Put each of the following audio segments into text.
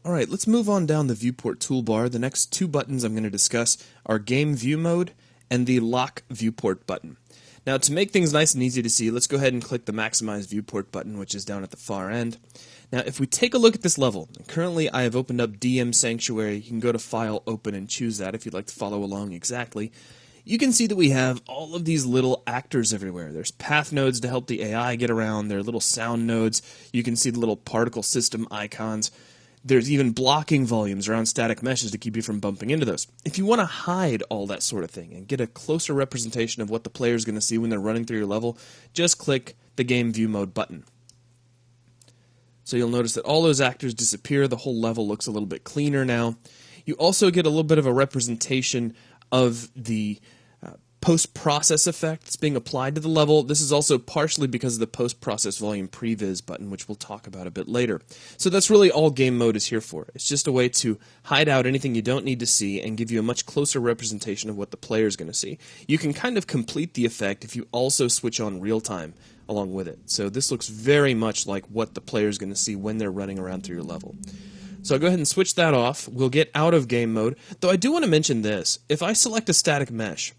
Alright, let's move on down the viewport toolbar. The next two buttons I'm going to discuss are Game View Mode and the Lock Viewport button. Now, to make things nice and easy to see, let's go ahead and click the Maximize Viewport button, which is down at the far end. Now, if we take a look at this level, currently I have opened up DM Sanctuary. You can go to File, Open, and choose that if you'd like to follow along exactly. You can see that we have all of these little actors everywhere. There's path nodes to help the AI get around. There are little sound nodes. You can see the little particle system icons. There's even blocking volumes around static meshes to keep you from bumping into those. If you want to hide all that sort of thing and get a closer representation of what the player is going to see when they're running through your level, just click the Game View Mode button. So you'll notice that all those actors disappear. The whole level looks a little bit cleaner now. You also get a little bit of a representation of the post-process effect that's being applied to the level. This is also partially because of the post-process volume previs button, which we'll talk about a bit later. So that's really all game mode is here for. It's just a way to hide out anything you don't need to see and give you a much closer representation of what the player is going to see. You can kind of complete the effect if you also switch on real time along with it. So this looks very much like what the player is going to see when they're running around through your level. So I'll go ahead and switch that off. We'll get out of game mode. Though I do want to mention this. If I select a static mesh,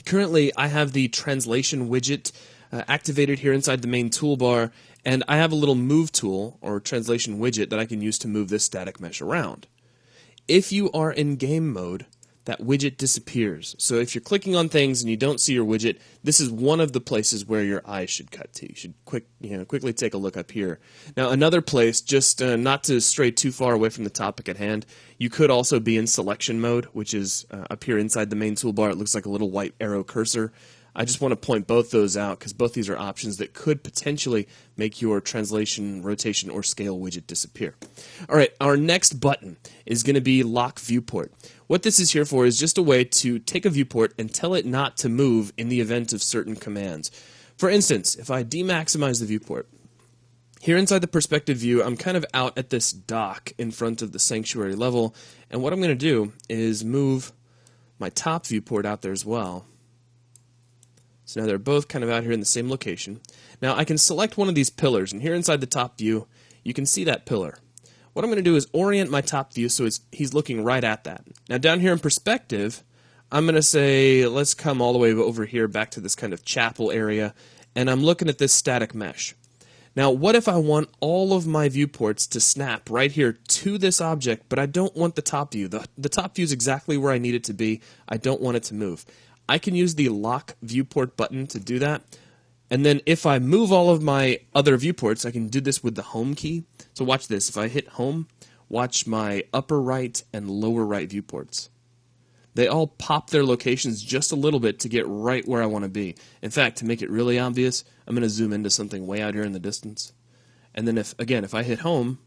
currently I have the translation widget activated here inside the main toolbar, and I have a little move tool or translation widget that I can use to move this static mesh around. If you are in game mode, that widget disappears. So if you're clicking on things and you don't see your widget, this is one of the places where your eyes should cut to. You should quickly take a look up here. Now, another place, just not to stray too far away from the topic at hand, you could also be in selection mode, which is up here inside the main toolbar. It looks like a little white arrow cursor. I just want to point both those out because both these are options that could potentially make your translation, rotation, or scale widget disappear. All right, our next button is going to be Lock Viewport. What this is here for is just a way to take a viewport and tell it not to move in the event of certain commands. For instance, if I demaximize the viewport, here inside the perspective view, I'm kind of out at this dock in front of the sanctuary level, and what I'm going to do is move my top viewport out there as well. So now they're both kind of out here in the same location. Now I can select one of these pillars, and here inside the top view, you can see that pillar. What I'm going to do is orient my top view so he's looking right at that. Now down here in perspective, I'm going to say, let's come all the way over here back to this kind of chapel area, and I'm looking at this static mesh. Now what if I want all of my viewports to snap right here to this object, but I don't want the top view. The top view is exactly where I need it to be. I don't want it to move. I can use the Lock Viewport button to do that. And then if I move all of my other viewports, I can do this with the home key. So watch this. If I hit home, watch my upper right and lower right viewports. They all pop their locations just a little bit to get right where I want to be. In fact, to make it really obvious, I'm going to zoom into something way out here in the distance. And then if I hit home,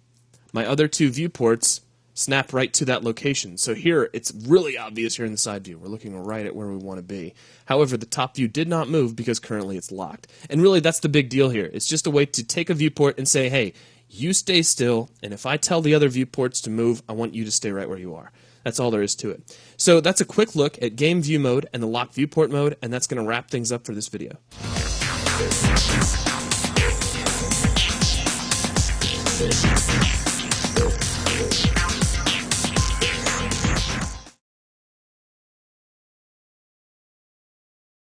my other two viewports snap right to that location. So here, it's really obvious here in the side view. We're looking right at where we want to be. However, the top view did not move because currently it's locked. And really, that's the big deal here. It's just a way to take a viewport and say, hey, you stay still, and if I tell the other viewports to move, I want you to stay right where you are. That's all there is to it. So that's a quick look at Game View Mode and the Lock Viewport mode, and that's going to wrap things up for this video.